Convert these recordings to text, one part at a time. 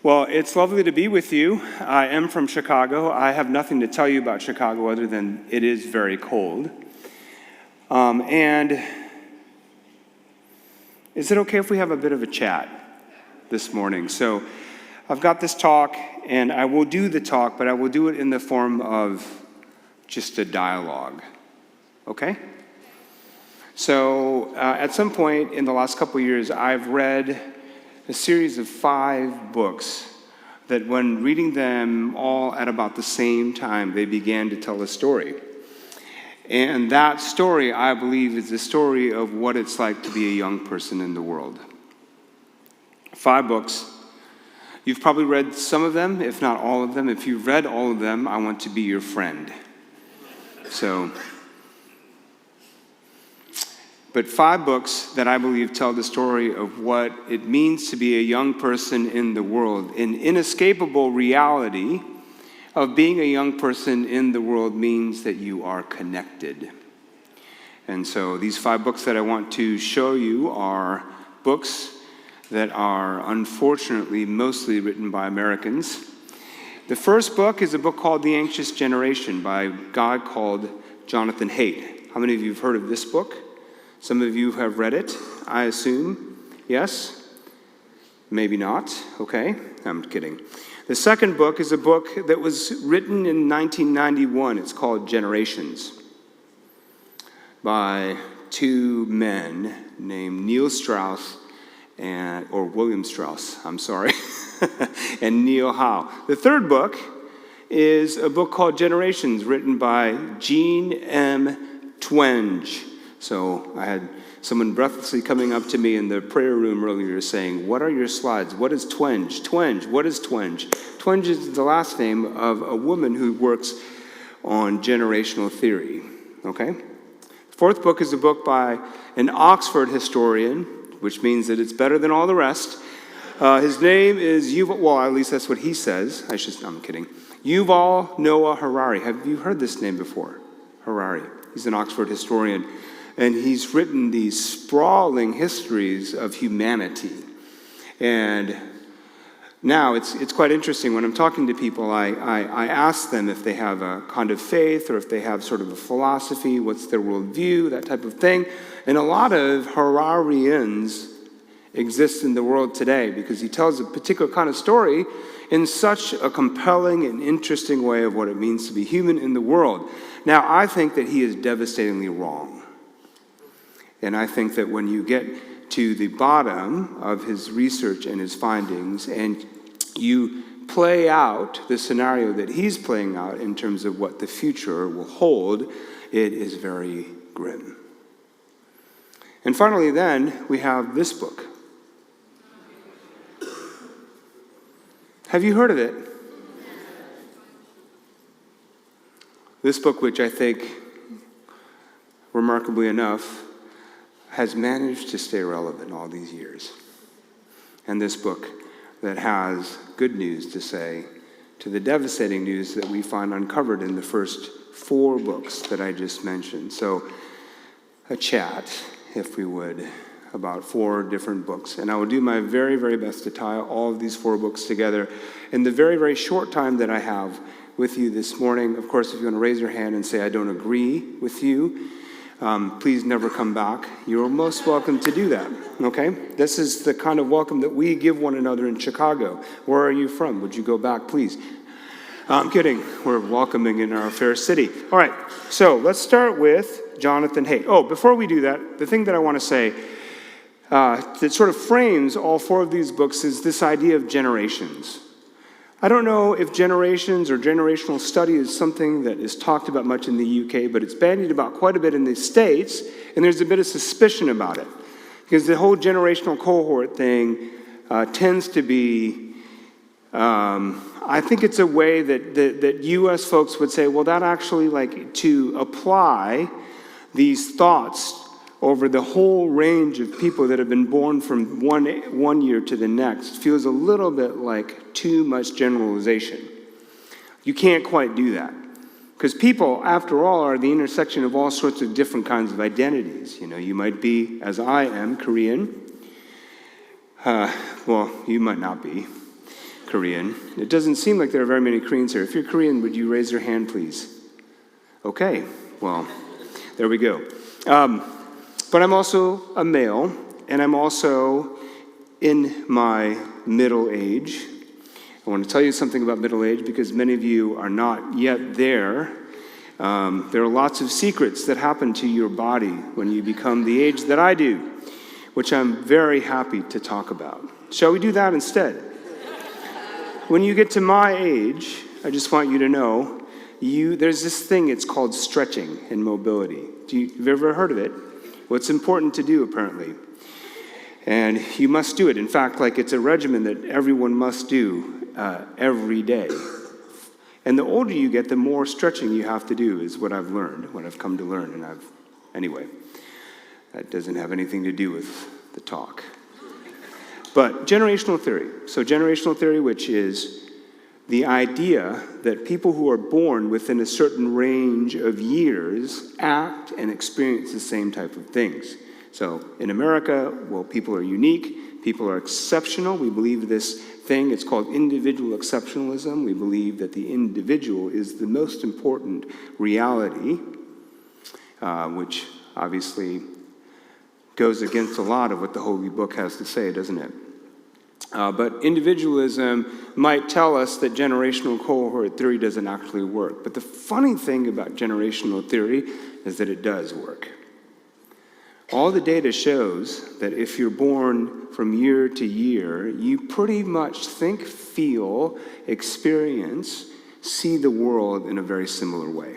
Well, it's lovely to be with you. I am from Chicago. I have nothing to tell you about Chicago other than it is very cold. And is it okay if we have a bit of a chat this morning? So I've got this talk, and I will do the talk, but I will do it in the form of just a dialogue. Okay? So at some point in the last couple of years, I've read a series of 5 books that when reading them all at about the same time, they began to tell a story. And that story, I believe, is the story of what it's like to be a young person in the world. 5 books. You've probably read some of them, if not all of them. If you've read all of them, I want to be your friend. But 5 books that I believe tell the story of what it means to be a young person in the world. An inescapable reality of being a young person in the world means that you are connected. And so these 5 books that I want to show you are books that are unfortunately mostly written by Americans. The first book is a book called The Anxious Generation by a guy called Jonathan Haidt. How many of you have heard of this book? Some of you have read it, I assume. Yes? Maybe not. Okay, I'm kidding. The second book is a book that was written in 1991. It's called Generations by 2 men named William Strauss, and Neil Howe. The third book is a book called Generations, written by Jean M. Twenge. So I had someone breathlessly coming up to me in the prayer room earlier saying, "What are your slides? What is Twenge? Twenge, what is Twenge?" Twenge is the last name of a woman who works on generational theory. Okay? The fourth book is a book by an Oxford historian, which means that it's better than all the rest. His name is Yuval, well, at least that's what he says. I'm kidding. Yuval Noah Harari. Have you heard this name before? Harari. He's an Oxford historian. And he's written these sprawling histories of humanity. And now it's quite interesting. When I'm talking to people, I ask them if they have a kind of faith or if they have sort of a philosophy, what's their worldview, that type of thing. And a lot of Hararians exist in the world today because he tells a particular kind of story in such a compelling and interesting way of what it means to be human in the world. Now, I think that he is devastatingly wrong. And I think that when you get to the bottom of his research and his findings, and you play out the scenario that he's playing out in terms of what the future will hold, it is very grim. And finally, then, we have this book. Have you heard of it? This book, which I think, remarkably enough, has managed to stay relevant all these years. And this book that has good news to say to the devastating news that we find uncovered in the first 4 books that I just mentioned. So a chat, if we would, about 4 different books. And I will do my very, very best to tie all of these 4 books together in the very, very short time that I have with you this morning. Of course, if you want to raise your hand and say, "I don't agree with you," please never come back. You're most welcome to do that, okay? This is the kind of welcome that we give one another in Chicago. Where are you from? Would you go back, please? I'm kidding. We're welcoming in our fair city. All right, so let's start with Jonathan Haidt. Oh, before we do that, the thing that I want to say that sort of frames all 4 of these books is this idea of generations. I don't know if generations or generational study is something that is talked about much in the UK, but it's bandied about quite a bit in the States, and there's a bit of suspicion about it. Because the whole generational cohort thing tends to be, I think it's a way that U.S. folks would say, well, that actually, like, to apply these thoughts over the whole range of people that have been born from one year to the next feels a little bit like too much generalization. You can't quite do that. Because people, after all, are the intersection of all sorts of different kinds of identities. You know, you might be, as I am, Korean. Well, you might not be. Korean. It doesn't seem like there are very many Koreans here. If you're Korean, would you raise your hand, please? Okay, well, there we go. But I'm also a male, and I'm also in my middle age. I want to tell you something about middle age because many of you are not yet there. There are lots of secrets that happen to your body when you become the age that I do, which I'm very happy to talk about. Shall we do that instead? When you get to my age, I just want you to know, there's this thing, it's called stretching and mobility. Have you ever heard of it? Well, it's important to do, apparently. And you must do it. In fact, it's a regimen that everyone must do every day. And the older you get, the more stretching you have to do, is what I've learned, what I've come to learn. Anyway, that doesn't have anything to do with the talk. But generational theory. So generational theory, which is the idea that people who are born within a certain range of years act and experience the same type of things. So in America, well, people are unique, people are exceptional. We believe this thing, it's called individual exceptionalism. We believe that the individual is the most important reality, which obviously goes against a lot of what the Holy Book has to say, doesn't it? But individualism might tell us that generational cohort theory doesn't actually work. But the funny thing about generational theory is that it does work. All the data shows that if you're born from year to year, you pretty much think, feel, experience, see the world in a very similar way.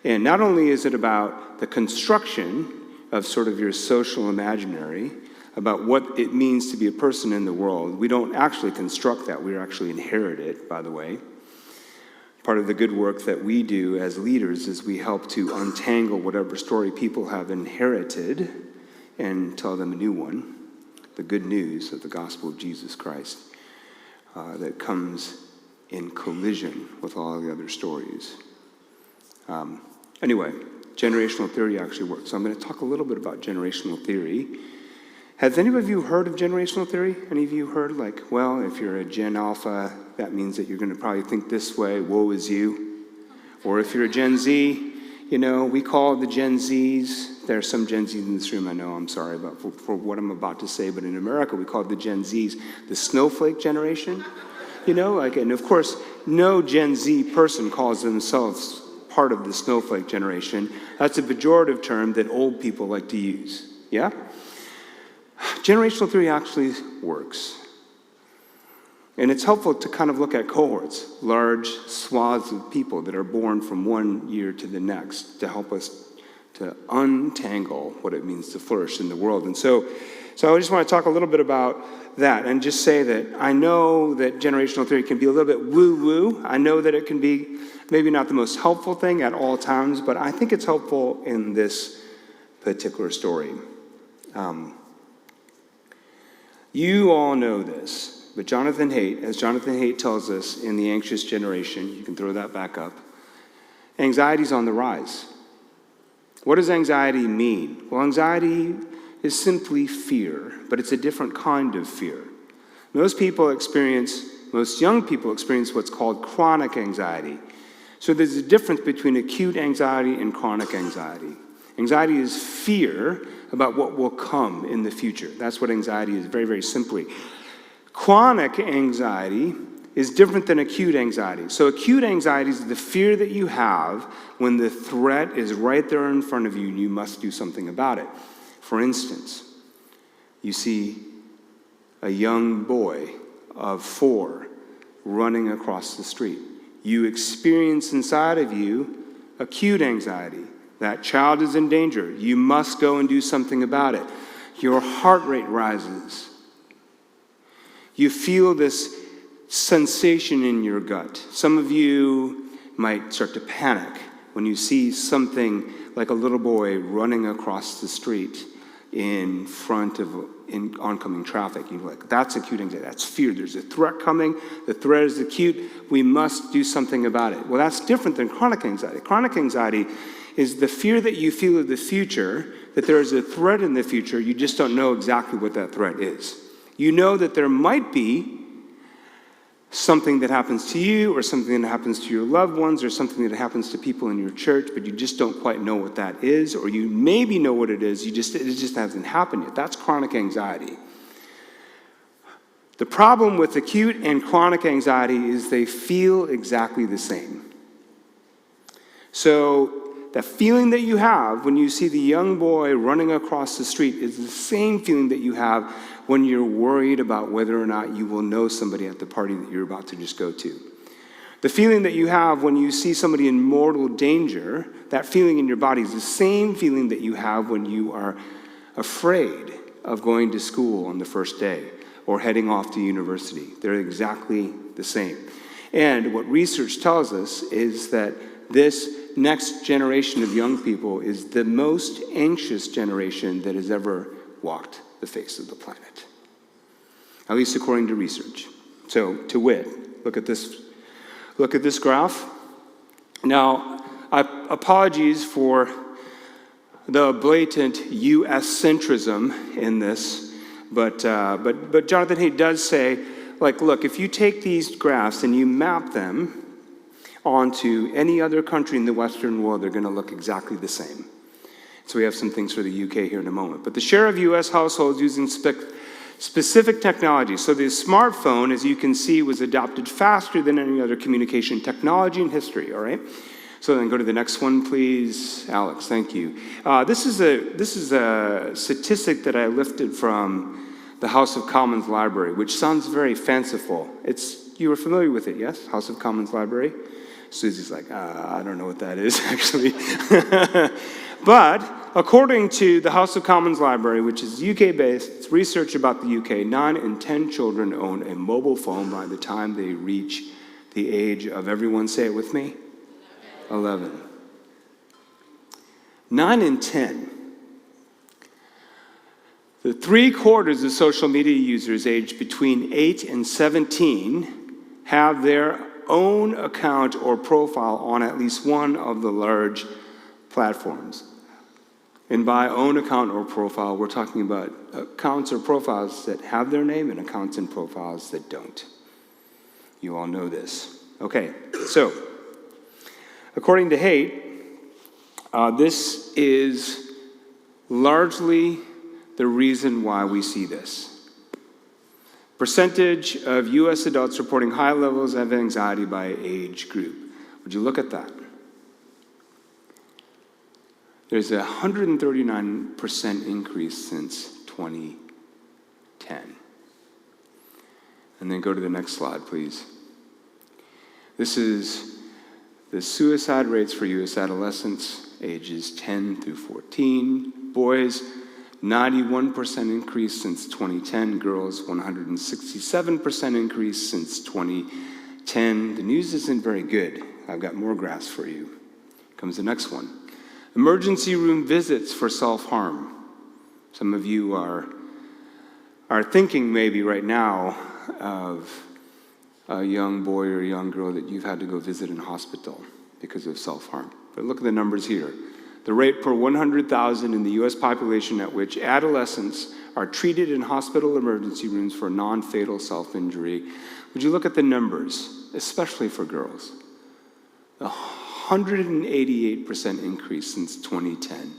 And not only is it about the construction of sort of your social imaginary, about what it means to be a person in the world. We don't actually construct that. We actually inherit it, by the way. Part of the good work that we do as leaders is we help to untangle whatever story people have inherited and tell them a new one, the good news of the gospel of Jesus Christ that comes in collision with all the other stories. Anyway, generational theory actually works. So I'm going to talk a little bit about generational theory. Has any of you heard of generational theory? Any of you heard, well, if you're a Gen Alpha, that means that you're going to probably think this way, woe is you. Or if you're a Gen Z, we call the Gen Zs. There are some Gen Zs in this room, I know, I'm sorry about for what I'm about to say, but in America, we call the Gen Zs the snowflake generation. And of course, no Gen Z person calls themselves part of the snowflake generation. That's a pejorative term that old people like to use, yeah? Generational theory actually works. And it's helpful to kind of look at cohorts, large swaths of people that are born from one year to the next to help us to untangle what it means to flourish in the world. And so I just want to talk a little bit about that and just say that I know that generational theory can be a little bit woo-woo. I know that it can be maybe not the most helpful thing at all times, but I think it's helpful in this particular story. You all know this, but as Jonathan Haidt tells us in The Anxious Generation, you can throw that back up, anxiety's on the rise. What does anxiety mean? Well, anxiety is simply fear, but it's a different kind of fear. Most young people experience what's called chronic anxiety. So there's a difference between acute anxiety and chronic anxiety. Anxiety is fear about what will come in the future. That's what anxiety is, very, very simply. Chronic anxiety is different than acute anxiety. So acute anxiety is the fear that you have when the threat is right there in front of you and you must do something about it. For instance, you see a young boy of 4 running across the street. You experience inside of you acute anxiety. That child is in danger. You must go and do something about it. Your heart rate rises. You feel this sensation in your gut. Some of you might start to panic when you see something like a little boy running across the street in front of oncoming traffic. You're like, that's acute anxiety. That's fear. There's a threat coming. The threat is acute. We must do something about it. Well, that's different than chronic anxiety. Chronic anxiety is the fear that you feel of the future, that there is a threat in the future. You just don't know exactly what that threat is. You know that there might be something that happens to you or something that happens to your loved ones or something that happens to people in your church, but you just don't quite know what that is, or you maybe know what it is, it just hasn't happened yet. That's chronic anxiety. The problem with acute and chronic anxiety is they feel exactly the same. So the feeling that you have when you see the young boy running across the street is the same feeling that you have when you're worried about whether or not you will know somebody at the party that you're about to just go to. The feeling that you have when you see somebody in mortal danger, that feeling in your body is the same feeling that you have when you are afraid of going to school on the first day or heading off to university. They're exactly the same. And what research tells us is that this next generation of young people is the most anxious generation that has ever walked the face of the planet, at least according to research. So, to wit, look at this graph. Now, apologies for the blatant U.S. centrism in this, but Jonathan Haidt does say, look, if you take these graphs and you map them onto any other country in the Western world, they're going to look exactly the same. So we have some things for the UK here in a moment. But the share of U.S. households using specific technology. So the smartphone, as you can see, was adopted faster than any other communication technology in history, all right? So then go to the next one, please. Alex, thank you. This is a statistic that I lifted from the House of Commons Library, which sounds very fanciful. You were familiar with it, yes? House of Commons Library? Susie's like, I don't know what that is, actually. But according to the House of Commons Library, which is UK-based, it's research about the UK, 9 in 10 children own a mobile phone by the time they reach the age of, everyone say it with me? 11. 9 in 10. The 3/4 of social media users aged between 8 and 17 have their own account or profile on at least one of the large platforms. And by own account or profile, we're talking about accounts or profiles that have their name and accounts and profiles that don't. You all know this. Okay, so according to Haidt, this is largely the reason why we see this. Percentage of U.S. adults reporting high levels of anxiety by age group. Would you look at that? There's a 139% increase since 2010. And then go to the next slide, please. This is the suicide rates for U.S. adolescents, ages 10 through 14. Boys, 91% increase since 2010. Girls, 167% increase since 2010. The news isn't very good. I've got more graphs for you. Comes the next one. Emergency room visits for self-harm. Some of you are thinking maybe right now of a young boy or a young girl that you've had to go visit in hospital because of self-harm. But look at the numbers here. The rate per 100,000 in the U.S. population at which adolescents are treated in hospital emergency rooms for non-fatal self-injury. Would you look at the numbers, especially for girls? 188% increase since 2010.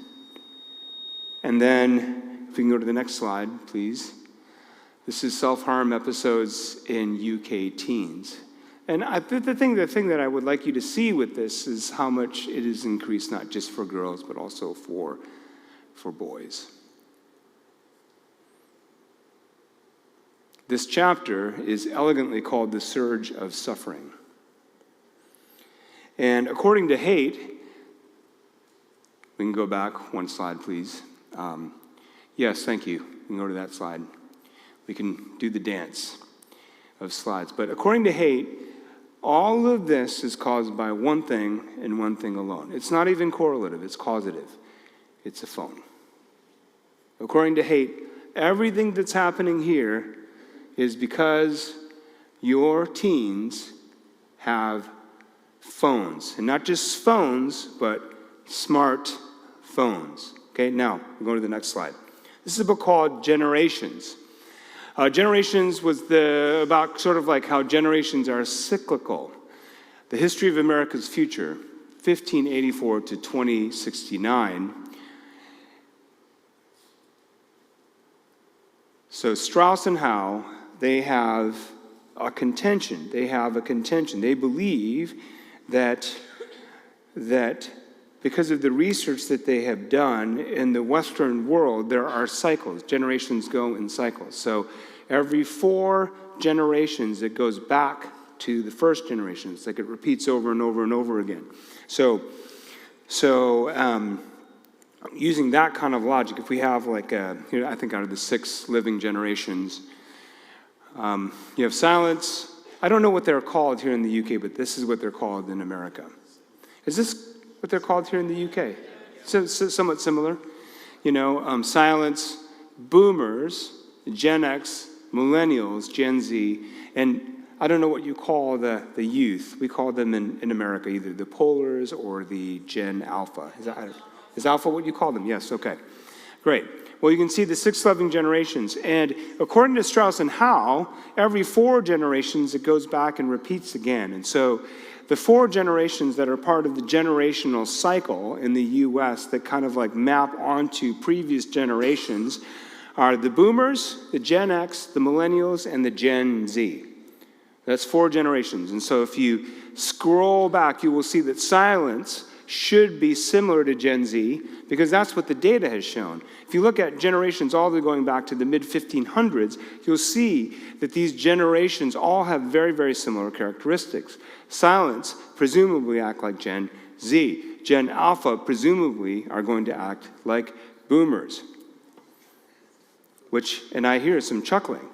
And then, if we can go to the next slide, please. This is self-harm episodes in UK teens. And the thing that I would like you to see with this is how much it is increased, not just for girls, but also for boys. This chapter is elegantly called The Surge of Suffering. And according to Haidt, we can go back one slide, please. Yes, thank you. We can go to that slide. We can do the dance of slides. But according to Haidt, all of this is caused by one thing and one thing alone. It's not even correlative, it's causative. It's a phone. According to Haidt, everything that's happening here is because your teens have phones. And not just phones, but smart phones. Okay, now, we'll go to the next slide. This is a book called Generations. Generations was about sort of like how generations are cyclical. The history of America's future, 1584 to 2069. So Strauss and Howe, they have a contention. They believe that because of the research that they have done in the Western world, there are cycles. Generations go in cycles. So every 4 generations, it goes back to the first generation. It's like it repeats over and over and over again. So using that kind of logic, if we have I think out of the 6 living generations, you have silence. I don't know what they're called here in the UK, but this is what they're called in America. Is this what they're called here in the UK? So somewhat similar. Silence, boomers, Gen X, millennials, Gen Z, and I don't know what you call the youth. We call them in America either the polars or the Gen Alpha. Is Alpha what you call them? Yes, okay. Great. Well, you can see the 6 living generations. And according to Strauss and Howe, every 4 generations, it goes back and repeats again. And so the 4 generations that are part of the generational cycle in the U.S. that kind of like map onto previous generations are the boomers, the Gen X, the millennials, and the Gen Z. That's 4 generations. And so if you scroll back, you will see that silence should be similar to Gen Z because that's what the data has shown. If you look at generations all the way going back to the mid-1500s, you'll see that these generations all have very, very similar characteristics. Silence presumably act like Gen Z. Gen Alpha presumably are going to act like boomers. And I hear some chuckling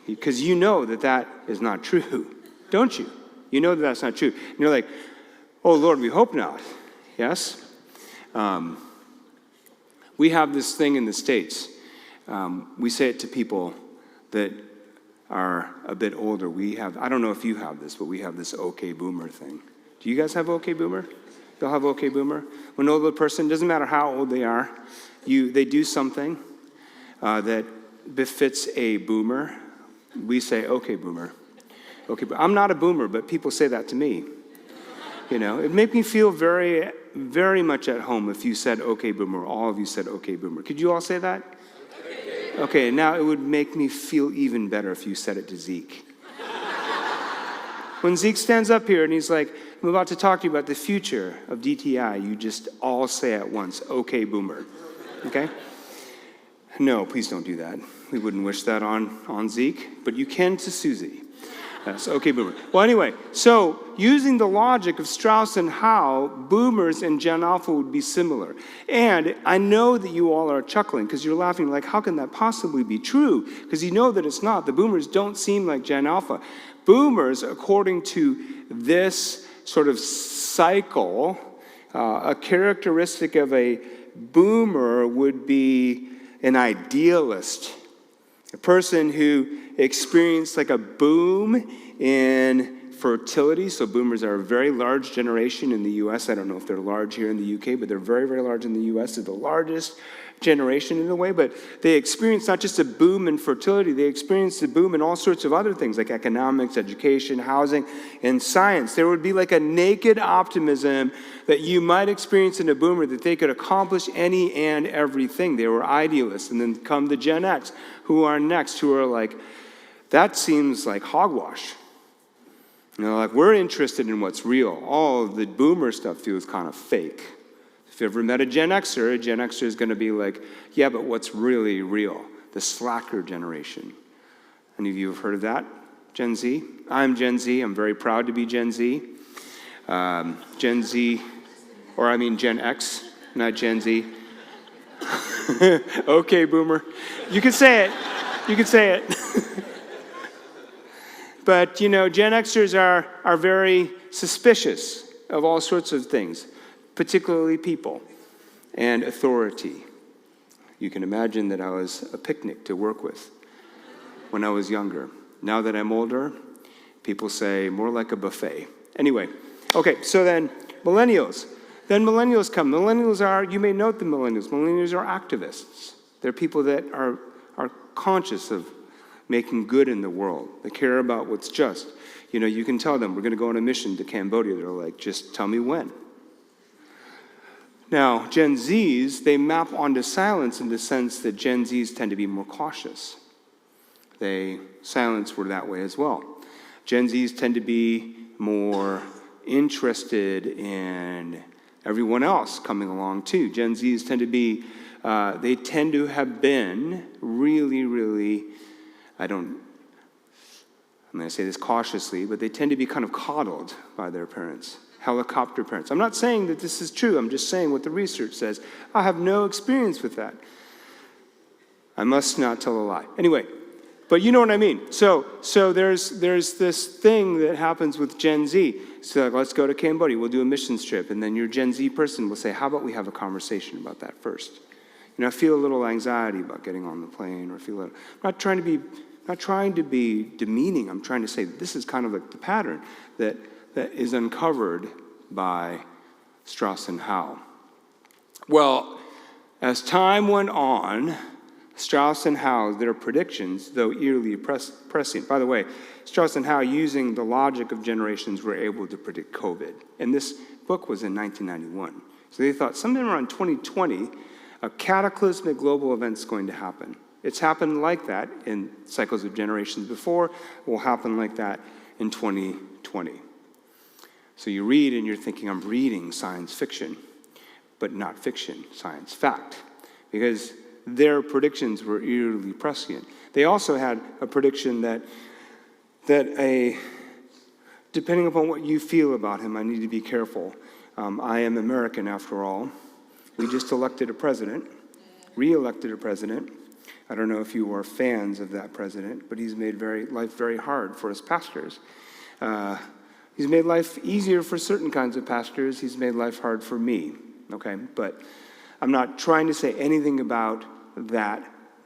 because you know that is not true, don't you? You know that that's not true. And you're like, oh, Lord, we hope not. Yes? We have this thing in the States. We say it to people that are a bit older. I don't know if you have this, but we have this okay boomer thing. Do you guys have okay boomer? You'll have okay boomer? When an older person, doesn't matter how old they are, they do something that befits a boomer. We say, okay, boomer. Okay, but I'm not a boomer, but people say that to me. It made me feel very, very much at home if you said, okay, boomer. All of you said, okay, boomer. Could you all say that? Okay, now it would make me feel even better if you said it to Zeke. When Zeke stands up here and he's like, I'm about to talk to you about the future of DTI, you just all say at once, okay, boomer. Okay? No, please don't do that. We wouldn't wish that on Zeke, but you can to Susie. Yes, okay, boomer. Well, anyway, so using the logic of Strauss and Howe, boomers and Gen Alpha would be similar. And I know that you all are chuckling because you're laughing like, how can that possibly be true? Because you know that it's not. The boomers don't seem like Gen Alpha. Boomers, according to this sort of cycle, a characteristic of a boomer would be an idealist, a person who experienced like a boom in fertility. So boomers are a very large generation in the U.S. I don't know if they're large here in the U.K., but they're very, very large in the U.S. They're the largest generation in a way, but they experienced not just a boom in fertility, they experienced a boom in all sorts of other things like economics, education, housing, and science. There would be like a naked optimism that you might experience in a boomer that they could accomplish any and everything. They were idealists. And then come the Gen X, who are next, who are like, that seems like hogwash. Like we're interested in what's real. All of the boomer stuff feels kind of fake. If you ever met a Gen Xer is going to be like, yeah, but what's really real? The slacker generation. Any of you have heard of that? Gen Z? I'm Gen Z. I'm very proud to be Gen Z. Gen Z, or I mean Gen X, not Gen Z. Okay, boomer. You can say it. You can say it. But, Gen Xers are very suspicious of all sorts of things, particularly people and authority. You can imagine that I was a picnic to work with when I was younger. Now that I'm older, people say more like a buffet. Anyway, okay, so then millennials. Then millennials come. Millennials are, you may note the millennials. Millennials are activists. They're people that are conscious of making good in the world. They care about what's just. You know, you can tell them, we're going to go on a mission to Cambodia. They're like, just tell me when. Now, Gen Zs, they map onto silence in the sense that Gen Zs tend to be more cautious. Silence were that way as well. Gen Zs tend to be more interested in everyone else coming along too. Gen Zs tend to be, they tend to have been really, I'm going to say this cautiously, but they tend to be kind of coddled by their parents, helicopter parents. I'm not saying that this is true. I'm just saying what the research says. I have no experience with that. I must not tell a lie. Anyway, but you know what I mean. So there's this thing that happens with Gen Z. So like, let's go to Cambodia. We'll do a missions trip. And then your Gen Z person will say, how about we have a conversation about that first? You know, I feel a little anxiety about getting on the plane, or I'm not trying to be demeaning. I'm trying to say this is kind of like the pattern that is uncovered by Strauss and Howe. Well, as time went on, Strauss and Howe, their predictions, though eerily prescient. By the way, Strauss and Howe, using the logic of generations, were able to predict COVID. And this book was in 1991. So they thought sometime around 2020, a cataclysmic global event's going to happen. It's happened like that in cycles of generations before. It will happen like that in 2020. So you read and you're thinking, I'm reading science fiction, but not fiction, science fact. Because their predictions were eerily prescient. They also had a prediction that depending upon what you feel about him, I need to be careful. I am American after all. We just elected a president, re-elected a president. I don't know if you are fans of that president, but he's made life very hard for us pastors. He's made life easier for certain kinds of pastors. He's made life hard for me, okay? But I'm not trying to say anything about that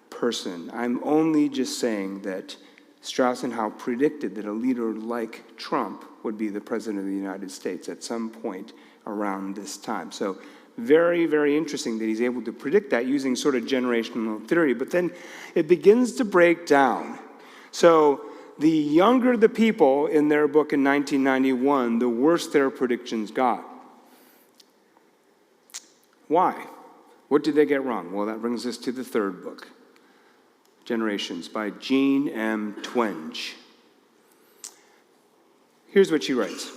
person. I'm only just saying that Strauss and Howe predicted that a leader like Trump would be the president of the United States at some point around this time. So very, very interesting that he's able to predict that using sort of generational theory. But then it begins to break down. So the younger the people in their book in 1991, the worse their predictions got. Why? What did they get wrong? Well, that brings us to the third book, Generations, by Jean M. Twenge. Here's what she writes.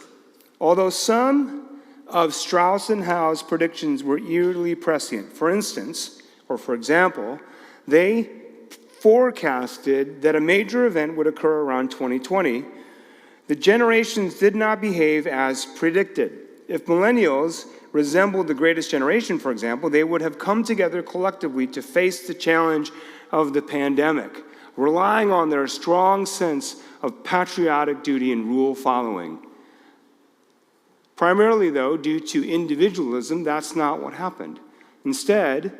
Although some of Strauss and Howe's predictions were eerily prescient, for example, they forecasted that a major event would occur around 2020, the generations did not behave as predicted. If millennials resembled the greatest generation, for example, they would have come together collectively to face the challenge of the pandemic, relying on their strong sense of patriotic duty and rule following. Primarily, though, due to individualism, that's not what happened. Instead,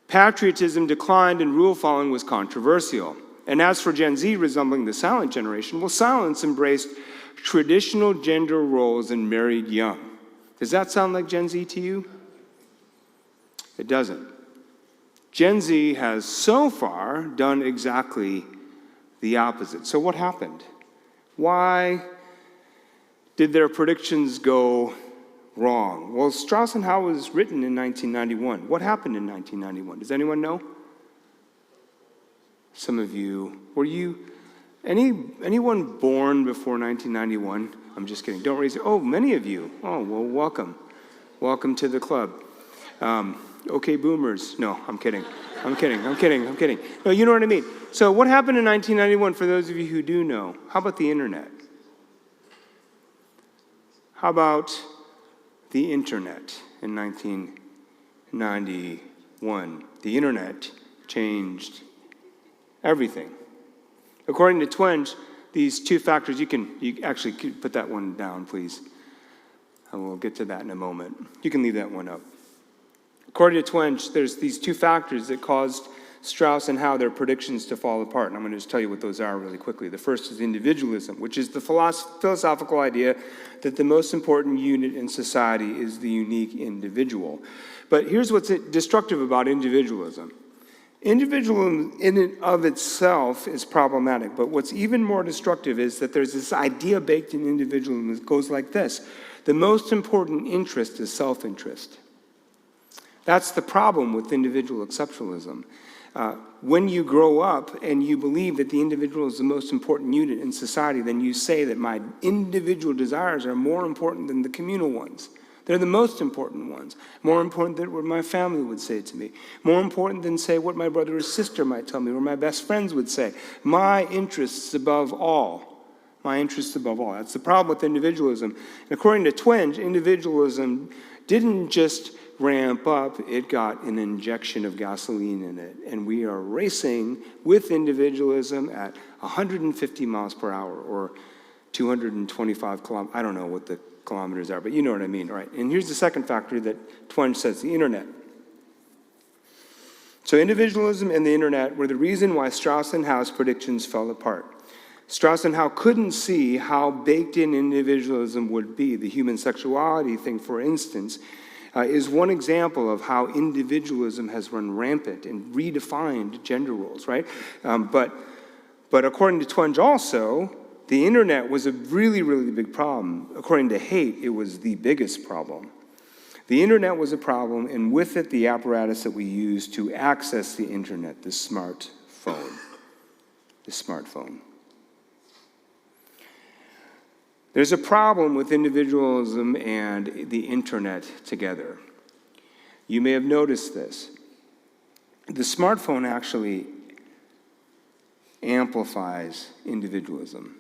patriotism declined and rule following was controversial. And as for Gen Z resembling the silent generation, well, silence embraced traditional gender roles and married young. Does that sound like Gen Z to you? It doesn't. Gen Z has so far done exactly the opposite. So what happened? Why did their predictions go wrong? Well, Strauss and Howe was written in 1991. What happened in 1991? Does anyone know? Some of you. Were you anyone born before 1991? I'm just kidding. Don't raise it. Oh, many of you. Oh, well, welcome. Welcome to the club. Okay, boomers. No, I'm kidding. I'm kidding. No, you know what I mean. So what happened in 1991 for those of you who do know? How about the internet? How about the internet in 1991? The internet changed everything. According to Twenge, these two factors, you actually could put that one down, please. And we'll get to that in a moment. You can leave that one up. According to Twenge, there's these two factors that caused Strauss and Howe their predictions to fall apart. And I'm going to just tell you what those are really quickly. The first is individualism, which is the philosophical idea that the most important unit in society is the unique individual. But here's what's destructive about individualism. Individualism in and of itself is problematic, but what's even more destructive is that there's this idea baked in individualism that goes like this. The most important interest is self-interest. That's the problem with individual exceptionalism. When you grow up and you believe that the individual is the most important unit in society, then you say that my individual desires are more important than the communal ones. They're the most important ones. More important than what my family would say to me. More important than, say, what my brother or sister might tell me, or my best friends would say. My interests above all. My interests above all. That's the problem with individualism. And according to Twenge, individualism didn't just ramp up, it got an injection of gasoline in it. And we are racing with individualism at 150 miles per hour, or 225 kilometers. I don't know what the kilometers are, but you know what I mean, right? And here's the second factor that Twenge says, the internet. So individualism and the internet were the reason why Strauss and Howe's predictions fell apart. Strauss and Howe couldn't see how baked in individualism would be. The human sexuality thing, for instance, is one example of how individualism has run rampant and redefined gender roles, right? But according to Twenge also, the internet was a really, really big problem. According to Haidt, it was the biggest problem. The internet was a problem, and with it, the apparatus that we use to access the internet, the smartphone. The smartphone. There's a problem with individualism and the internet together. You may have noticed this. The smartphone actually amplifies individualism.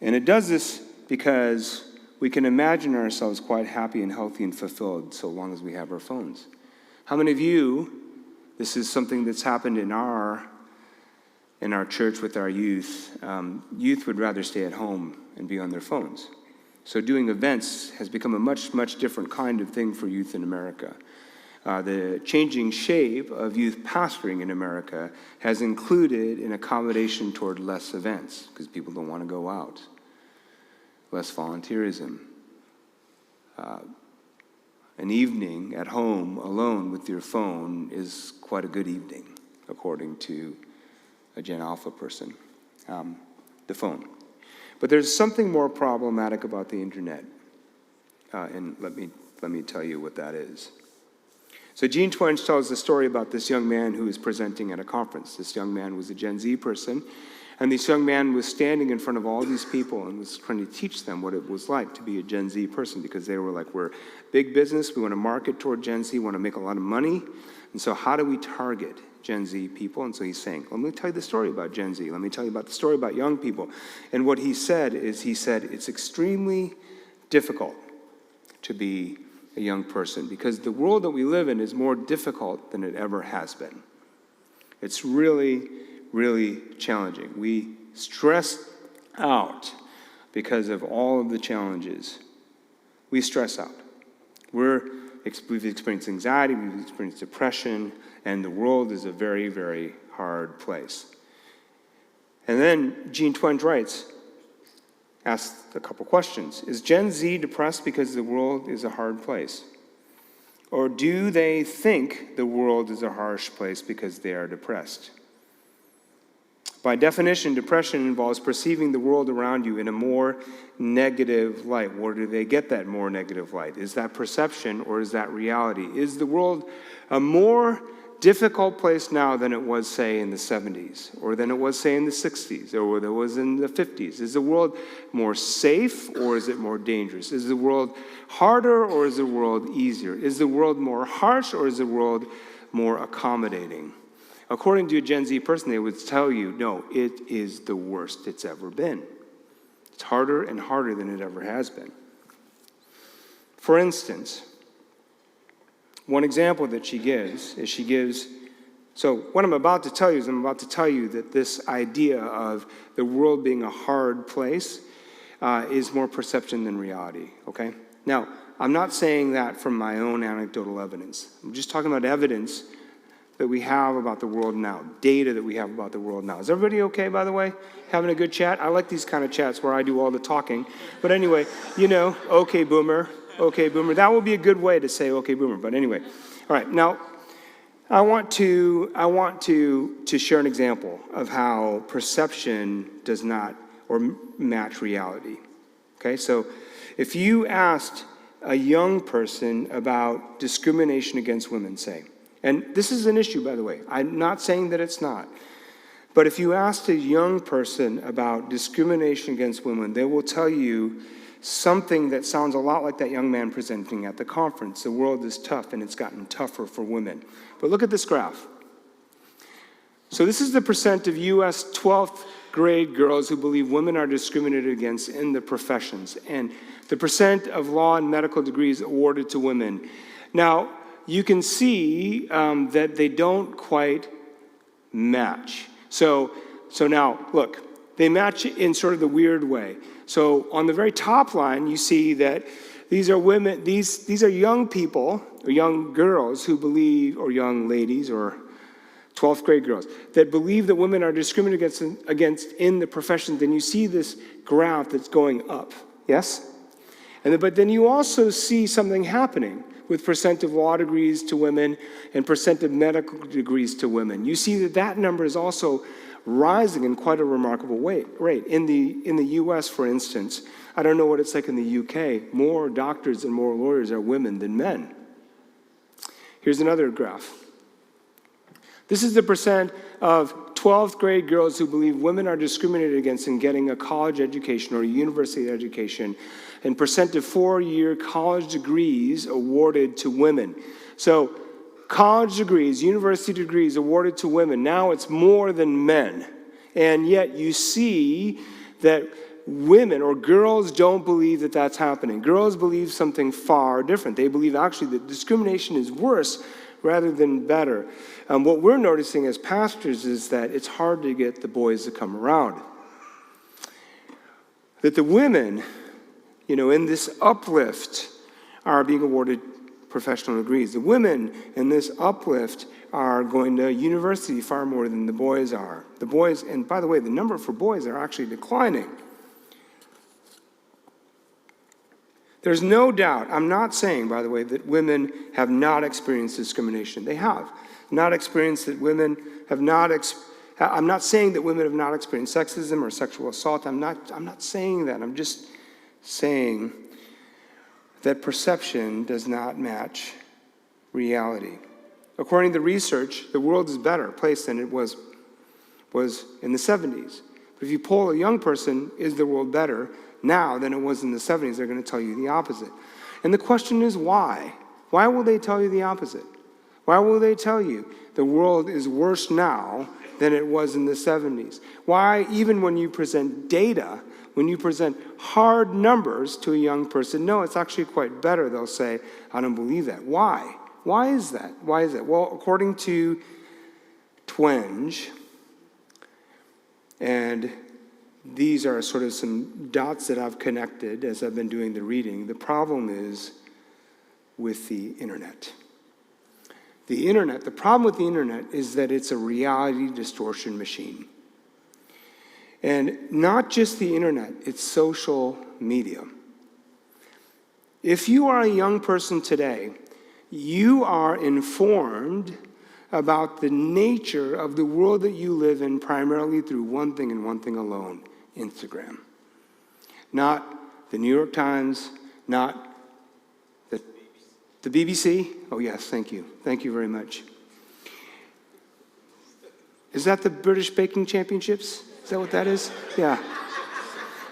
And it does this because we can imagine ourselves quite happy and healthy and fulfilled so long as we have our phones. How many of you, this is something that's happened in our church with our youth, youth would rather stay at home and be on their phones. So doing events has become a much, much different kind of thing for youth in America. The changing shape of youth pastoring in America has included an accommodation toward less events because people don't want to go out. Less volunteerism. An evening at home alone with your phone is quite a good evening, according to a Gen Alpha person. The phone. But there's something more problematic about the internet. And let me tell you what that is. So Gene Twenge tells the story about this young man who was presenting at a conference. This young man was a Gen Z person, and this young man was standing in front of all these people and was trying to teach them what it was like to be a Gen Z person, because they were like, we're big business, we want to market toward Gen Z, we want to make a lot of money, and so how do we target Gen Z people? And so he's saying, let me tell you the story about Gen Z. Let me tell you about the story about young people. And what he said is, it's extremely difficult to be a young person because the world that we live in is more difficult than it ever has been. It's really, really challenging. We stress out because of all of the challenges. We stress out. We've experienced anxiety, we've experienced depression, and the world is a very, very hard place. And then Gene Twenge writes, asks a couple questions. Is Gen Z depressed because the world is a hard place? Or do they think the world is a harsh place because they are depressed? By definition, depression involves perceiving the world around you in a more negative light. Where do they get that more negative light? Is that perception or is that reality? Is the world a more difficult place now than it was, say, in the 70s, or than it was, say, in the 60s, or than it was in the 50s? Is the world more safe, or is it more dangerous? Is the world harder, or is the world easier? Is the world more harsh, or is the world more accommodating? According to a Gen Z person, they would tell you, no, it is the worst it's ever been. It's harder and harder than it ever has been. For instance, one example that she gives is so what I'm about to tell you is that this idea of the world being a hard place is more perception than reality, okay? Now, I'm not saying that from my own anecdotal evidence. I'm just talking about evidence that we have about the world now, data that we have about the world now. Is everybody okay, by the way? Having a good chat? I like these kind of chats where I do all the talking. But anyway, okay, boomer. Okay, boomer. That would be a good way to say okay, boomer. But anyway, all right. Now, I want to share an example of how perception does not or match reality. Okay, so if you asked a young person about discrimination against women, say, and this is an issue, by the way, I'm not saying that it's not, but if you asked a young person about discrimination against women, they will tell you something that sounds a lot like that young man presenting at the conference. The world is tough and it's gotten tougher for women. But look at this graph. So this is the percent of U.S. 12th grade girls who believe women are discriminated against in the professions, and the percent of law and medical degrees awarded to women. Now, you can see that they don't quite match. So now, look, they match in sort of the weird way. So on the very top line, you see that these are women, these are young people, or young girls who believe, or young ladies, or 12th grade girls, that believe that women are discriminated against in the profession. Then you see this graph that's going up, yes? But then you also see something happening with percent of law degrees to women and percent of medical degrees to women. You see that that number is also rising in quite a remarkable rate. In the U.S., for instance, I don't know what it's like in the U.K., more doctors and more lawyers are women than men. Here's another graph. This is the percent of 12th grade girls who believe women are discriminated against in getting a college education or a university education, and percent of 4-year college degrees awarded to women. So college degrees, university degrees awarded to women, now it's more than men. And yet you see that women or girls don't believe that that's happening. Girls believe something far different. They believe actually that discrimination is worse rather than better. What we're noticing as pastors is that it's hard to get the boys to come around. That the women, in this uplift are being awarded professional degrees. The women in this uplift are going to university far more than the boys are. The boys, and by the way, the number for boys are actually declining. There's no doubt, I'm not saying, by the way, that women have not experienced discrimination. They have. Not experienced that women have not, I'm not saying that women have not experienced sexism or sexual assault. I'm not saying that. I'm just saying that perception does not match reality. According to research, the world is a better place than it was in the 70s. But if you poll a young person, is the world better now than it was in the 70s, they're going to tell you the opposite. And the question is why? Why will they tell you the opposite? Why will they tell you the world is worse now than it was in the 70s? Why, even when you present data, when you present hard numbers to a young person, no, it's actually quite better, they'll say, I don't believe that. Why? Why is that? Why is that? Well, according to Twenge, and these are sort of some dots that I've connected as I've been doing the reading. The problem is with the internet. The problem with the internet is that it's a reality distortion machine. And not just the internet, it's social media. If you are a young person today, you are informed about the nature of the world that you live in primarily through one thing and one thing alone: Instagram. Not the New York Times, not the BBC. Oh yes, thank you. Thank you very much. Is that the British Baking Championships? Is that what that is? Yeah.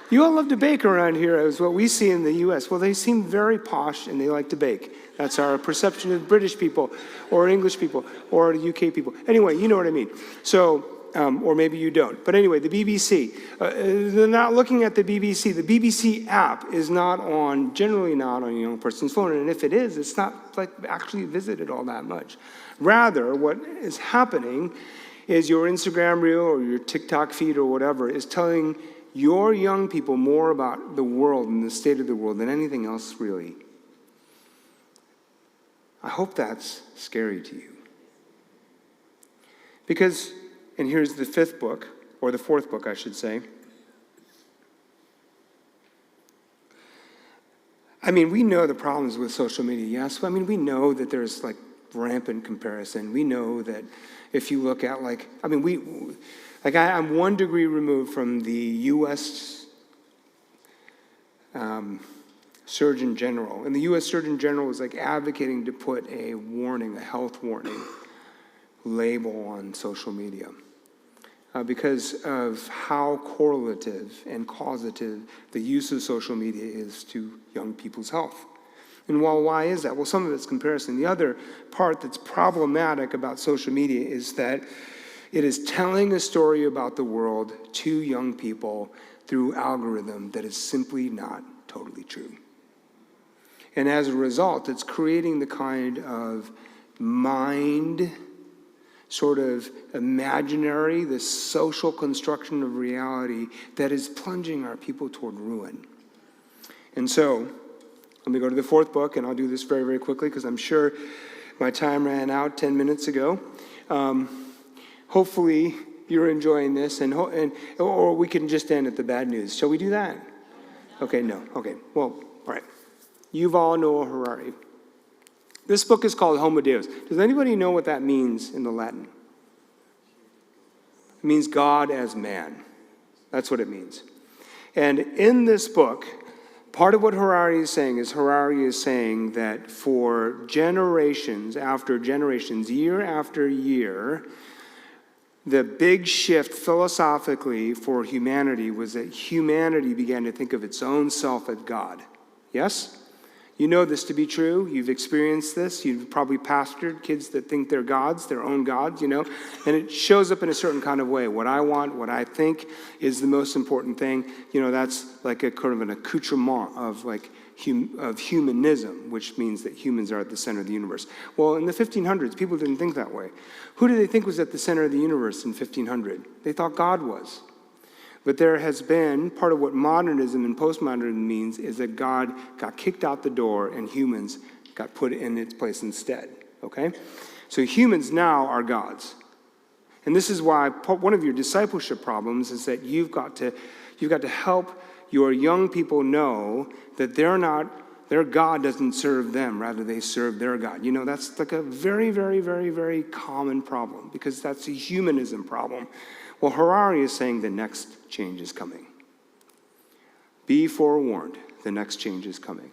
You all love to bake around here, is what we see in the U.S. Well, they seem very posh and they like to bake. That's our perception of British people or English people or UK people. Anyway, you know what I mean. So, or maybe you don't. But anyway, the BBC. They're not looking at the BBC. The BBC app is generally not on a young person's phone. And if it is, it's not like actually visited all that much. Rather, what is happening is your Instagram reel or your TikTok feed or whatever is telling your young people more about the world and the state of the world than anything else really. I hope that's scary to you. Because, and here's the fifth book, or the fourth book, I should say. I mean, we know the problems with social media, yes? I mean, we know that there's like rampant comparison. We know that if you look at I'm 1 degree removed from the U.S. Surgeon General. And the U.S. Surgeon General is like advocating to put a warning, a health warning label on social media because of how correlative and causative the use of social media is to young people's health. And why is that? Well, some of it's comparison. The other part that's problematic about social media is that it is telling a story about the world to young people through algorithm that is simply not totally true. And as a result, it's creating the kind of mind, sort of imaginary, the social construction of reality that is plunging our people toward ruin. And so, let me go to the fourth book, and I'll do this very, very quickly because I'm sure my time ran out 10 minutes ago. Hopefully, you're enjoying this, or we can just end at the bad news. Shall we do that? Okay, no. Okay, well, all right. Yuval Noah Harari. This book is called Homo Deus. Does anybody know what that means in the Latin? It means God as man. That's what it means. And in this book, part of what Harari is saying that for generations after generations, year after year, the big shift philosophically for humanity was that humanity began to think of its own self as God. Yes? You know this to be true. You've experienced this. You've probably pastored kids that think they're gods, their own gods, and it shows up in a certain kind of way. What I want, what I think is the most important thing. That's like a kind of an accoutrement of humanism, which means that humans are at the center of the universe. Well, in the 1500s, people didn't think that way. Who do they think was at the center of the universe in 1500? They thought God was. But there has been, part of what modernism and postmodernism means is that God got kicked out the door and humans got put in its place instead, okay? So humans now are gods. And this is why one of your discipleship problems is that you've got to help your young people know that their God doesn't serve them, rather they serve their God. That's like a very, very, very, very common problem because that's a humanism problem. Well, Harari is saying the next change is coming. Be forewarned, the next change is coming.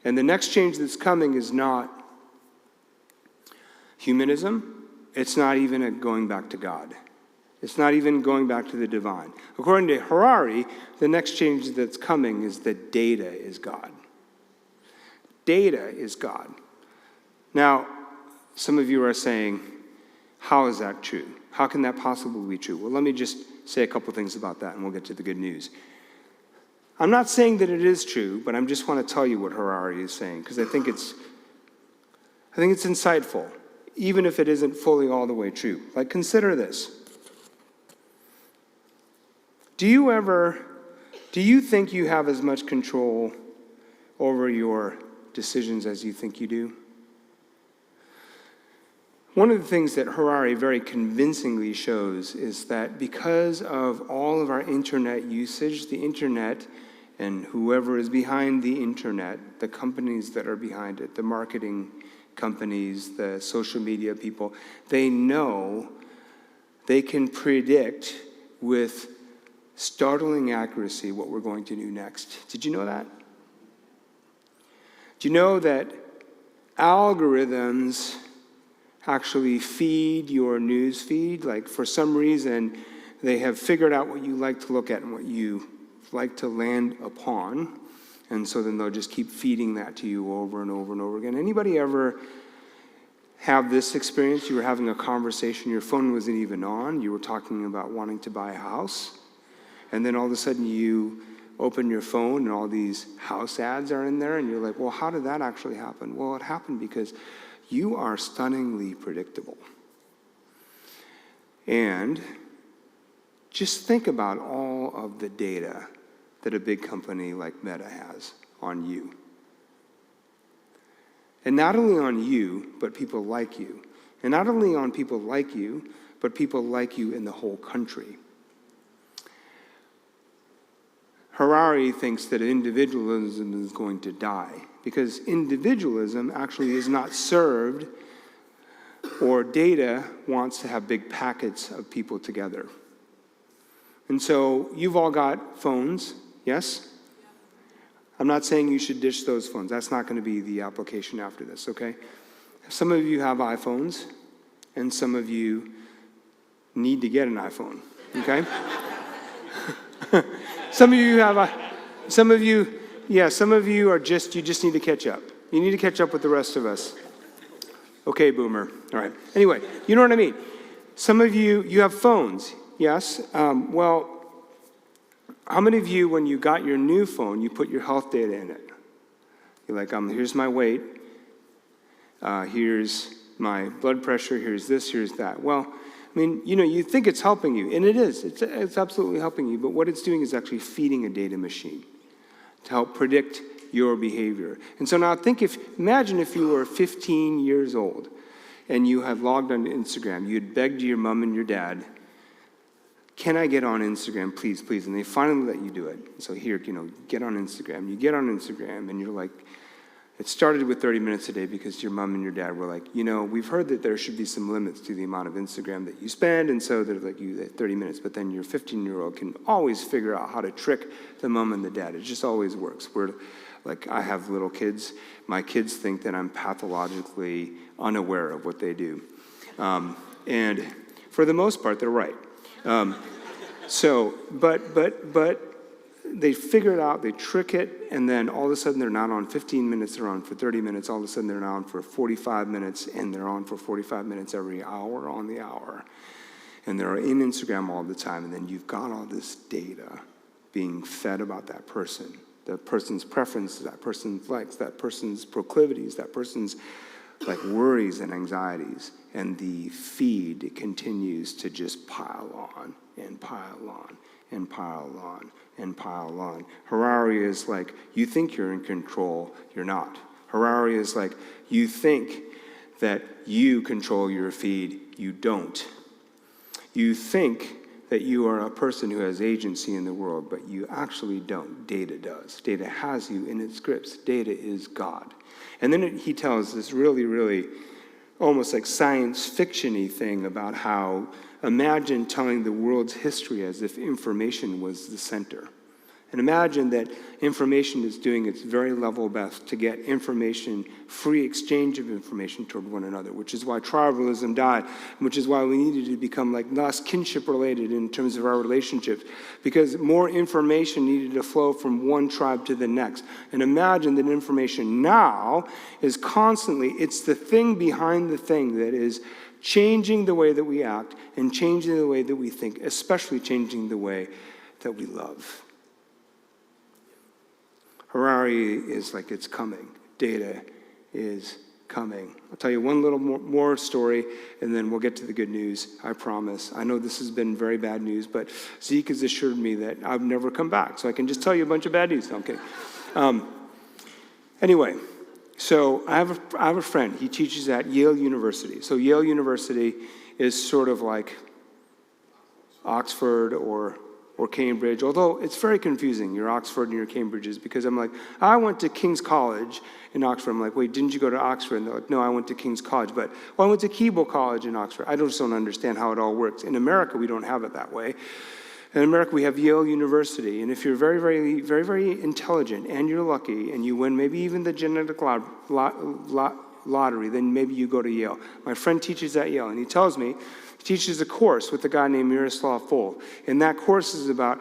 And the next change that's coming is not humanism. It's not even a going back to God. It's not even going back to the divine. According to Harari, the next change that's coming is that data is God. Data is God. Now, some of you are saying, how is that true? How can that possibly be true? Well, let me just say a couple things about that, and we'll get to the good news. I'm not saying that it is true, but I just want to tell you what Harari is saying, because I think it's insightful, even if it isn't fully all the way true. Like, consider this. Do you think you have as much control over your decisions as you think you do? One of the things that Harari very convincingly shows is that because of all of our internet usage, the internet and whoever is behind the internet, the companies that are behind it, the marketing companies, the social media people, they know they can predict with startling accuracy what we're going to do next. Did you know that? Do you know that algorithms actually feed your news feed? Like, for some reason, they have figured out what you like to look at and what you like to land upon. And so then they'll just keep feeding that to you over and over and over again. Anybody ever have this experience? You were having a conversation, your phone wasn't even on, you were talking about wanting to buy a house, and then all of a sudden you open your phone and all these house ads are in there, and you're like, well, how did that actually happen? Well, it happened because you are stunningly predictable. And just think about all of the data that a big company like Meta has on you. And not only on you, but people like you. And not only on people like you, but people like you in the whole country. Harari thinks that individualism is going to die because individualism actually is not served or data wants to have big packets of people together. And so you've all got phones, yes? I'm not saying you should ditch those phones. That's not going to be the application after this, okay? Some of you have iPhones, and some of you need to get an iPhone, okay? Some of you are you just need to catch up. You need to catch up with the rest of us. Okay, boomer. All right. Anyway, you know what I mean. Some of you have phones, yes? Well, how many of you, when you got your new phone, you put your health data in it? You're like, here's my weight. Here's my blood pressure. Here's this, here's that. Well, I mean, you think it's helping you, and it is. It's absolutely helping you, but what it's doing is actually feeding a data machine to help predict your behavior. And so now imagine if you were 15 years old and you had logged on to Instagram. You had begged your mom and your dad, can I get on Instagram, please, please? And they finally let you do it. So here, get on Instagram. You get on Instagram and you're like, it started with 30 minutes a day because your mom and your dad were like, we've heard that there should be some limits to the amount of Instagram that you spend, and so they're like, you 30 minutes. But then your 15-year-old can always figure out how to trick the mom and the dad. It just always works. I have little kids. My kids think that I'm pathologically unaware of what they do. And for the most part, they're right. But they figure it out, they trick it, and then all of a sudden they're not on 15 minutes, they're on for 30 minutes. All of a sudden they're on for 45 minutes, and they're on for 45 minutes every hour on the hour. And they're in Instagram all the time, and then you've got all this data being fed about that person. That person's preferences, that person's likes, that person's proclivities, that person's worries and anxieties. And the feed continues to just pile on and pile on and pile on and pile on. Harari is like, you think you're in control, you're not. Harari is like, you think that you control your feed, you don't. You think that you are a person who has agency in the world, but you actually don't. Data does. Data has you in its grips. Data is God. And then he tells this really, really almost like science fiction-y thing about how, imagine telling the world's history as if information was the center. And imagine that information is doing its very level best to get information, free exchange of information toward one another, which is why tribalism died, which is why we needed to become less kinship related in terms of our relationships, because more information needed to flow from one tribe to the next. And imagine that information now is constantly, it's the thing behind the thing that is changing the way that we act and changing the way that we think, especially changing the way that we love. Harari is like, it's coming. Data is coming. I'll tell you one little more story, and then we'll get to the good news, I promise. I know this has been very bad news, but Zeke has assured me that I've never come back, so I can just tell you a bunch of bad news. No, I'm kidding. Anyway, so I have a friend. He teaches at Yale University. So Yale University is sort of like Oxford or Cambridge, although it's very confusing, your Oxford and your Cambridges, because I'm like, I went to King's College in Oxford. I'm like, wait, didn't you go to Oxford? And they're like, no, I went to King's College, but I went to Keble College in Oxford. I just don't understand how it all works. In America, we don't have it that way. In America, we have Yale University, and if you're very, very, very, very intelligent and you're lucky and you win maybe even the genetic lottery, then maybe you go to Yale. My friend teaches at Yale, and he tells me, he teaches a course with a guy named Miroslav Volf. And that course is about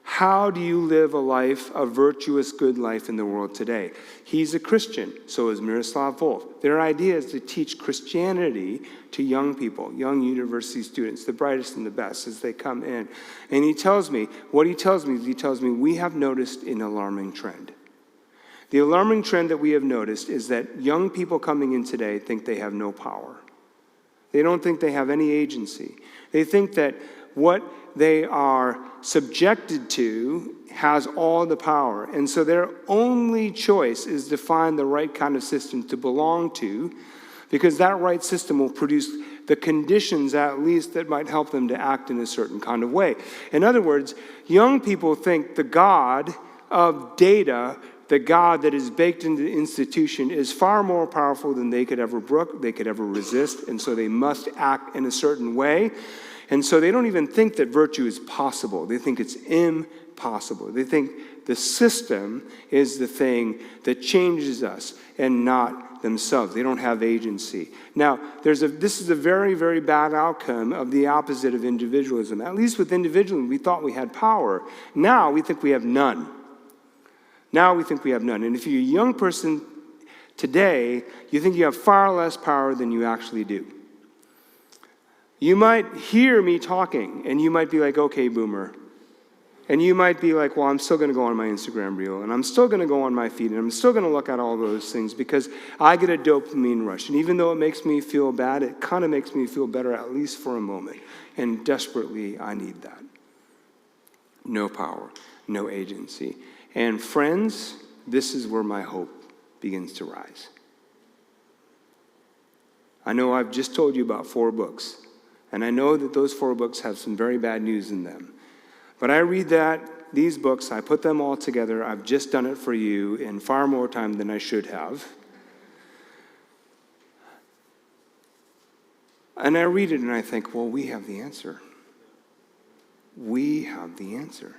how do you live a life, a virtuous, good life in the world today. He's a Christian, so is Miroslav Volf. Their idea is to teach Christianity to young people, young university students, the brightest and the best as they come in. And he tells me, we have noticed an alarming trend. The alarming trend that we have noticed is that young people coming in today think they have no power. They don't think they have any agency. They think that what they are subjected to has all the power. And so their only choice is to find the right kind of system to belong to, because that right system will produce the conditions, at least, that might help them to act in a certain kind of way. In other words, young people think the God of data the God that is baked into the institution is far more powerful than they could ever brook, they could ever resist, and so they must act in a certain way. And so they don't even think that virtue is possible. They think it's impossible. They think the system is the thing that changes us and not themselves. They don't have agency. Now, this is a very, very bad outcome of the opposite of individualism. At least with individualism, we thought we had power. Now we think we have none. And if you're a young person today, you think you have far less power than you actually do. You might hear me talking, and you might be like, okay, boomer. And you might be like, well, I'm still going to go on my Instagram reel, and I'm still going to go on my feed, and I'm still going to look at all those things because I get a dopamine rush. And even though it makes me feel bad, it kind of makes me feel better, at least for a moment. And desperately, I need that. No power, no agency. And friends, this is where my hope begins to rise. I know I've just told you about 4 books. And I know that those 4 books have some very bad news in them. But I read these books, I put them all together. I've just done it for you in far more time than I should have. And I read it and I think, well, we have the answer. We have the answer.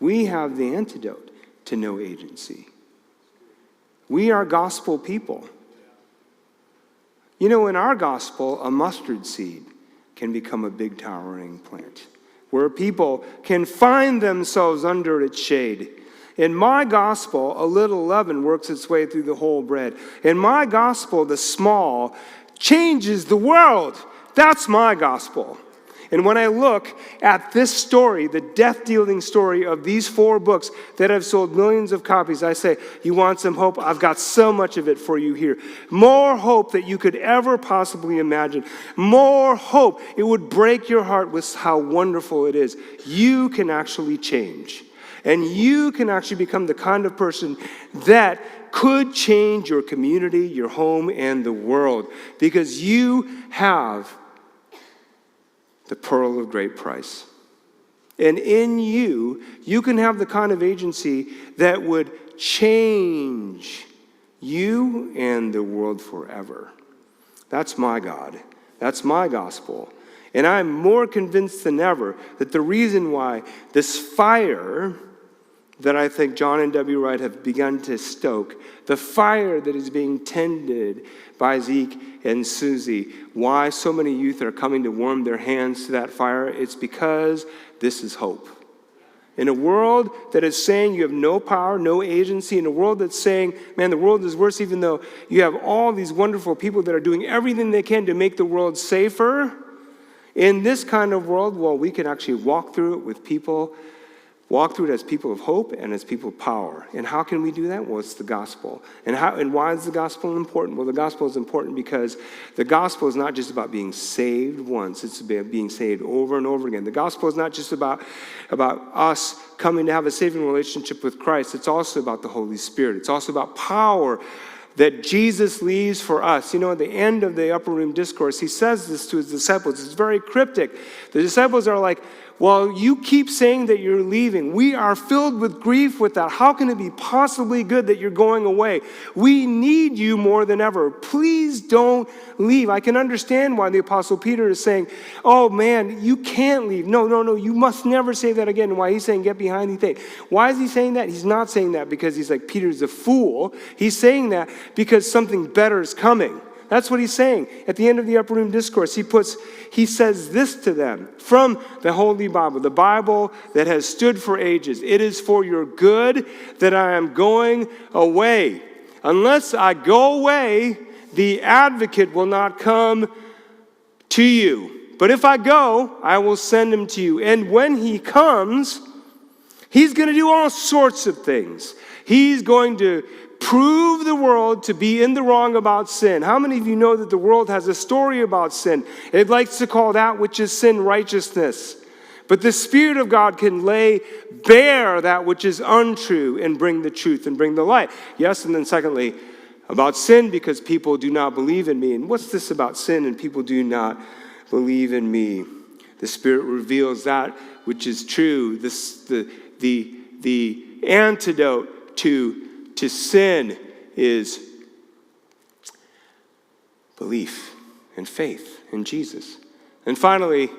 We have the antidote to no agency. We are gospel people. You know, in our gospel, a mustard seed can become a big towering plant where people can find themselves under its shade. In my gospel, a little leaven works its way through the whole bread. In my gospel, the small changes the world. That's my gospel. And when I look at this story, the death-dealing story of these 4 books that have sold millions of copies, I say, you want some hope? I've got so much of it for you here. More hope that you could ever possibly imagine. More hope. It would break your heart with how wonderful it is. You can actually change. And you can actually become the kind of person that could change your community, your home, and the world. Because you have the pearl of great price. And in you, you can have the kind of agency that would change you and the world forever. That's my God. That's my gospel. And I'm more convinced than ever that the reason why this fire that I think John and Debbie Wright have begun to stoke, the fire that is being tended by Zeke and Susie, why so many youth are coming to warm their hands to that fire, it's because this is hope. In a world that is saying you have no power, no agency, in a world that's saying, man, the world is worse, even though you have all these wonderful people that are doing everything they can to make the world safer, in this kind of world, well, we can actually walk through it with people. Walk through it as people of hope and as people of power. And how can we do that? Well, it's the gospel. And why is the gospel important? Well, the gospel is important because the gospel is not just about being saved once. It's about being saved over and over again. The gospel is not just about us coming to have a saving relationship with Christ. It's also about the Holy Spirit. It's also about power that Jesus leaves for us. You know, at the end of the upper room discourse, he says this to his disciples. It's very cryptic. The disciples are like, well, you keep saying that you're leaving. We are filled with grief with that. How can it be possibly good that you're going away? We need you more than ever. Please don't leave. I can understand why the Apostle Peter is saying, oh man, you can't leave. No, you must never say that again. And why he's saying, get behind me, Tate. Why is he saying that? He's not saying that because he's like, Peter's a fool. He's saying that because something better is coming. That's what he's saying. At the end of the upper room discourse, he says this to them from the Holy Bible, the Bible that has stood for ages. It is for your good that I am going away. Unless I go away, the advocate will not come to you. But if I go, I will send him to you. And when he comes, he's going to do all sorts of things. He's going to prove the world to be in the wrong about sin. How many of you know that the world has a story about sin? It likes to call that which is sin righteousness. But the Spirit of God can lay bare that which is untrue and bring the truth and bring the light. Yes, and then secondly, about sin because people do not believe in me. And what's this about sin and people do not believe in me? The Spirit reveals that which is true. The antidote to sin is belief and faith in Jesus. And finally,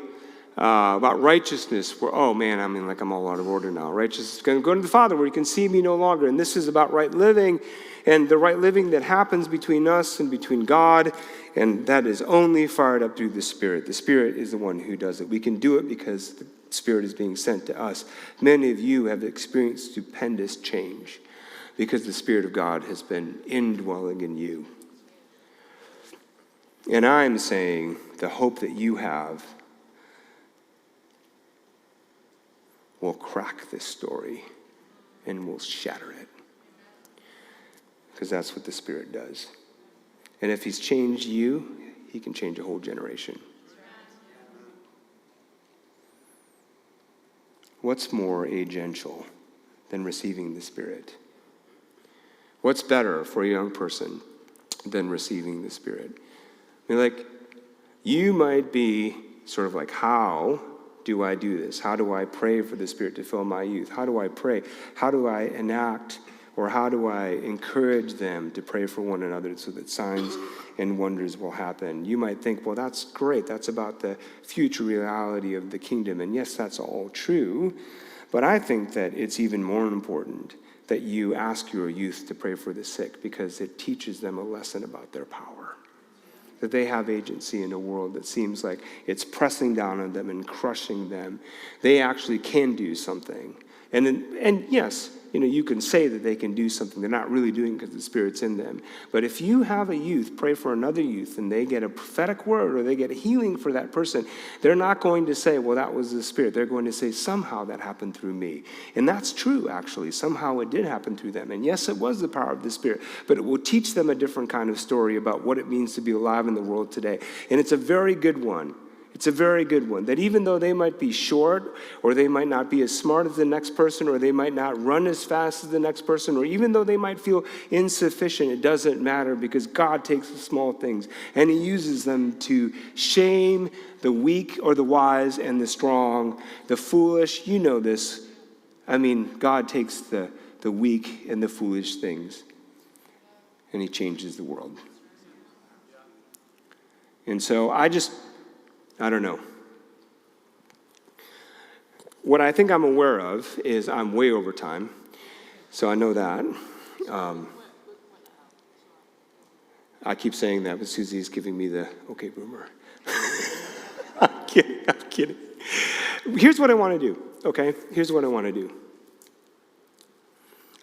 about righteousness, where, oh man, I'm all out of order now. Righteousness is going to go to the Father where he can see me no longer. And this is about right living, and the right living that happens between us and between God, and that is only fired up through the Spirit. The Spirit is the one who does it. We can do it because the Spirit is being sent to us. Many of you have experienced stupendous change because the Spirit of God has been indwelling in you. And I'm saying the hope that you have will crack this story and will shatter it. Because that's what the Spirit does. And if he's changed you, he can change a whole generation. What's more agential than receiving the Spirit? What's better for a young person than receiving the Spirit? You might be sort of like, how do I do this? How do I pray for the Spirit to fill my youth? How do I pray? How do I enact, or how do I encourage them to pray for one another so that signs and wonders will happen? You might think, well, that's great. That's about the future reality of the kingdom. And yes, that's all true. But I think that it's even more important that you ask your youth to pray for the sick, because it teaches them a lesson about their power. That they have agency in a world that seems like it's pressing down on them and crushing them. They actually can do something. And yes, you can say that they can do something they're not really doing because the Spirit's in them. But if you have a youth pray for another youth and they get a prophetic word or they get healing for that person, they're not going to say, well, that was the Spirit. They're going to say, somehow that happened through me. And that's true, actually. Somehow it did happen through them. And yes, it was the power of the Spirit. But it will teach them a different kind of story about what it means to be alive in the world today. And it's a very good one. It's a very good one, that even though they might be short, or they might not be as smart as the next person, or they might not run as fast as the next person, or even though they might feel insufficient, it doesn't matter, because God takes the small things and he uses them to shame the weak or the wise and the strong, the foolish. You know this. God takes the weak and the foolish things and he changes the world. And so I don't know. What I think I'm aware of is I'm way over time, so I know that. I keep saying that, but Susie's giving me the, okay, boomer. I'm kidding. Here's what I want to do, okay? Here's what I want to do.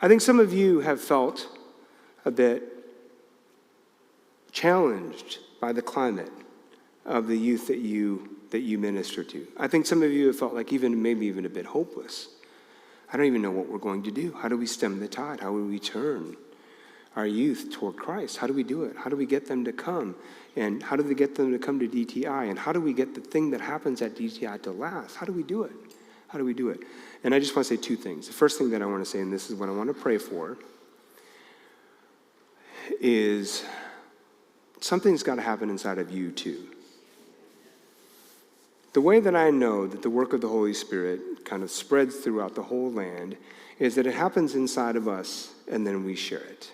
I think some of you have felt a bit challenged by the climate of the youth that you minister to. I think some of you have felt like maybe even a bit hopeless. I don't even know what we're going to do. How do we stem the tide? How do we turn our youth toward Christ? How do we do it? How do we get them to come? And how do we get them to come to DTI? And how do we get the thing that happens at DTI to last? How do we do it? How do we do it? And I just want to say two things. The first thing that I want to say, and this is what I want to pray for, is something's got to happen inside of you too. The way that I know that the work of the Holy Spirit kind of spreads throughout the whole land is that it happens inside of us and then we share it.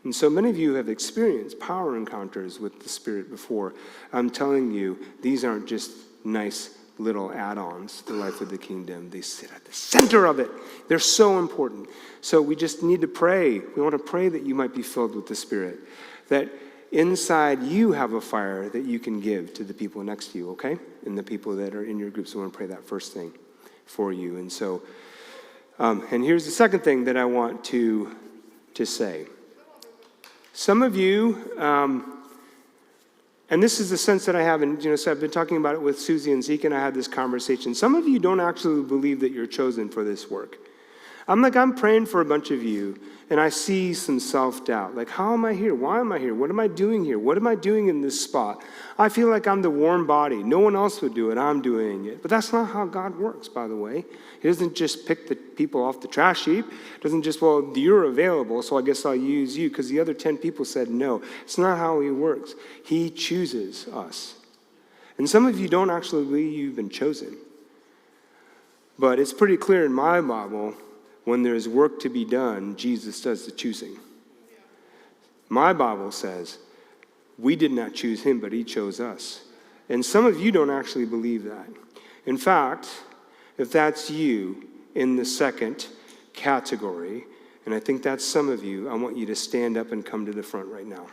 And so many of you have experienced power encounters with the Spirit before. I'm telling you, these aren't just nice little add-ons to the life of the kingdom. They sit at the center of it. They're so important. So we just need to pray. We want to pray that you might be filled with the Spirit, that inside you have a fire that you can give to the people next to you, okay? And the people that are in your group. So I want to pray that first thing for you. And so, and here's the second thing that I want to say. Some of you, and this is the sense that I have, and so I've been talking about it with Susie and Zeke, and I had this conversation. Some of you don't actually believe that you're chosen for this work. I'm praying for a bunch of you, and I see some self-doubt. Like, how am I here? Why am I here? What am I doing here? What am I doing in this spot? I feel like I'm the warm body. No one else would do it. I'm doing it. But that's not how God works, by the way. He doesn't just pick the people off the trash heap. He doesn't just, well, you're available, so I guess I'll use you, because the other 10 people said no. It's not how he works. He chooses us. And some of you don't actually believe you've been chosen. But it's pretty clear in my Bible when there's work to be done, Jesus does the choosing. My Bible says we did not choose him, but he chose us. And some of you don't actually believe that. In fact, if that's you in the second category, and I think that's some of you, I want you to stand up and come to the front right now.